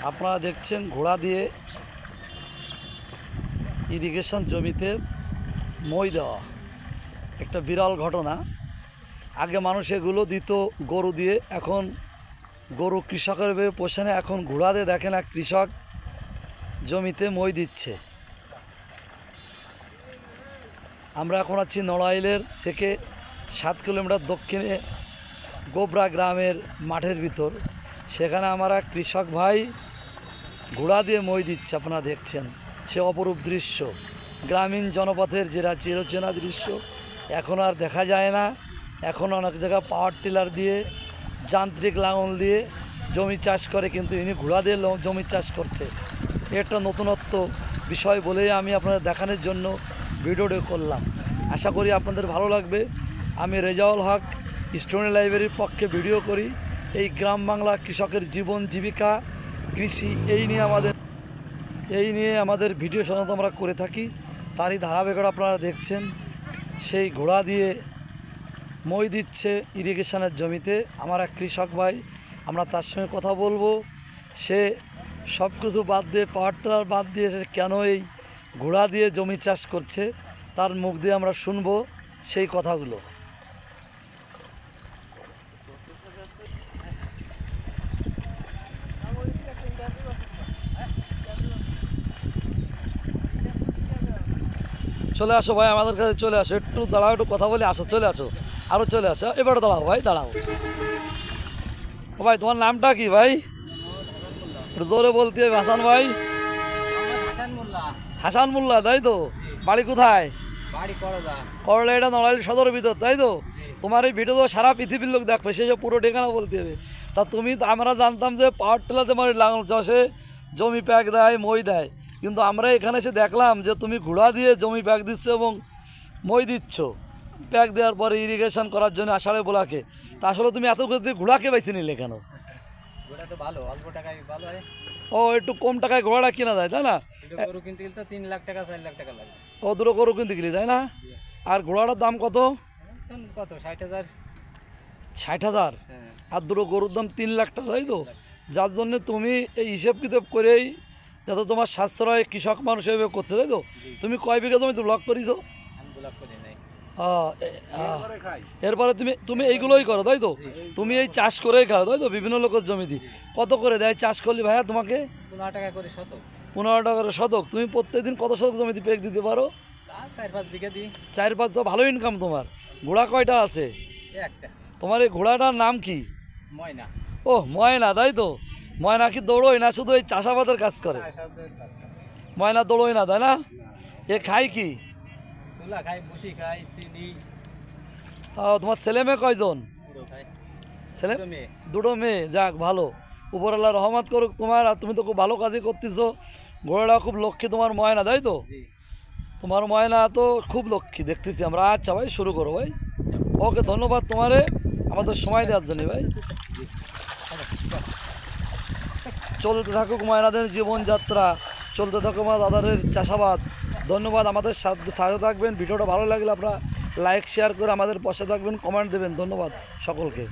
আপনারা দেখছেন ঘোড়া দিয়ে ইরিগেশন জমিতে মই দেওয়া একটা বিরল ঘটনা। আগে মানুষ এগুলো দিত গরু দিয়ে, এখন গরু কৃষকের ভেবে পোষে না, এখন ঘোড়া দিয়ে দেখেন এক কৃষক জমিতে মই দিচ্ছে। আমরা এখন আছি নড়াইলের থেকে 7 কিলোমিটার দক্ষিণে গোবরা গ্রামের মাঠের ভিতর। সেখানে আমার এক কৃষক ভাই ঘোড়া দিয়ে মই দিচ্ছে, আপনারা দেখছেন। সে অপরূপ দৃশ্য, গ্রামীণ জনপথের যেটা চিরচেনা দৃশ্য এখন আর দেখা যায় না। এখন অনেক জায়গায় পাওয়ার টিলার দিয়ে, যান্ত্রিক লাঙল দিয়ে জমি চাষ করে, কিন্তু ইনি ঘোড়া দিয়ে জমি চাষ করছে। একটা নতুনত্ব বিষয় বলেই আমি আপনাদের দেখানোর জন্য ভিডিওটি করলাম। আশা করি আপনাদের ভালো লাগবে। আমি রেজাউল হক, স্টুডেন্ট লাইব্রেরির পক্ষে ভিডিও করি। এই গ্রাম বাংলা কৃষকের জীবন জীবিকা, কৃষি, এই নিয়ে আমাদের ভিডিও সাধারণত আমরা করে থাকি। তারই ধারাবাহিকতা আপনারা দেখছেন। সেই ঘোড়া দিয়ে মই দিচ্ছে ইরিগেশনের জমিতে আমার এক কৃষক ভাই। আমরা তার সঙ্গে কথা বলবো। সে সব কিছু বাদ দিয়ে, পাওয়ার টিলার বাদ দিয়ে সে কেন এই ঘোড়া দিয়ে জমি চাষ করছে, তার মুখ দিয়ে আমরা শুনবো সেই কথাগুলো। চলে আসো ভাই, আমাদের কাছে চলে আসো, একটু দাঁড়াও, একটু কথা বলে আসো, চলে আসো, আরও চলে আসো, এবারে দাঁড়াও ভাই, দাঁড়াও। ও ভাই, তোমার নামটা কি ভাই? একটু জোরে বলতে হবে। হাসান ভাই? হাসান মোল্লা, তাই তো? বাড়ি কোথায়? করলা, এটা নড়াইল সদরের ভিতর, তাই তো? তোমার এই ভিডিও তো সারা পৃথিবীর লোক দেখবে, সেসব পুরো ঠিকানা বলতে হবে। তা তুমি, আমরা জানতাম যে পাওয়ার টিলাতে মানে লাঙল চষে জমি প্যাক দেয়, মই দেয়, কিন্তু আমরা এখানে এসে দেখলাম যে তুমি ঘোড়া দিয়ে জমি প্যাক দিচ্ছ এবং মই দিচ্ছ। প্যাক দেওয়ার পরে ইরিগেশন করার জন্য আষাঢ়ে বোলাকে। তা আসলে তুমি এত করে ঘোড়াকে বেছে নিলে কেন? ও, একটু কম টাকায় ঘোড়াটা কেনা যায়, তাই না? গরু কিনতে গেলে তো 3 লাখ টাকা 4 লাখ টাকা লাগে। ও, দুটো গরু কিনতে গেলে, তাই না? আর ঘোড়াটার দাম কত? কত? 60,000। 60,000? আর দুটো গরুর দাম 3 লাখ টাকা, তাই তো? যার জন্য তুমি এই হিসেব কিতাব করেই যাতে তোমার সাশ্রয় কৃষক মানুষ এভাবে করছে, তাই তো? তুমি কয় বিঘা জমি তো ব্লক করিছো? এরপরে তুমি এইগুলোই করো, তাই তো? তুমি এই চাষ করেই খাও, তাই তো? বিভিন্ন লোকের জমিতে কত করে দেয় চাষ করলে ভাইয়া তোমাকে? 15 টাকা করে শতক। 15 টাকা করে শতক। তুমি প্রত্যেকদিন কত শতক জমিতে পেক দিতে পারো? 4-5 বিঘা দিই। 4-5, তো ভালো ইনকাম তোমার। ঘোড়া কয়টা আছে? একটা। তোমার এই ঘোড়াটার নাম কি? ময়না। ও, ময়না, তাই তো? ময়না কি দৌড়োয় না, শুধু এই চাষাবাদের কাজ করে? ময়না দৌড়োয় না, তাই না? এ খায় কি? ছোলা খায়, ভুসি খায়, চিনি। তোমার ছেলে মেয়ে কয়জন? ছেলে? দুটো মেয়ে। যাক, ভালো। উপরওয়ালা রহমত করুক তোমার। আর তুমি তো খুব ভালো কাজই করতেছো। ঘোড়াটা খুব লক্ষ্মী তোমার ময়না, তাই তো? তোমার ময়না তো খুব লক্ষ্মী দেখতেছি আমরা। আচ্ছা ভাই, শুরু করো ভাই। ওকে, ধন্যবাদ তোমারে আমাদের সময় দেওয়ার জন্য ভাই। চলতে থাকুক ময়নাদের জীবনযাত্রা, চলতে থাকুক আমার দাদাদের চাষাবাদ। ধন্যবাদ। আমাদের সাথে থাকবেন। ভিডিওটা ভালো লাগলে আপনারা লাইক শেয়ার করে আমাদের পাশে থাকবেন, কমেন্ট দেবেন। ধন্যবাদ সকলকে।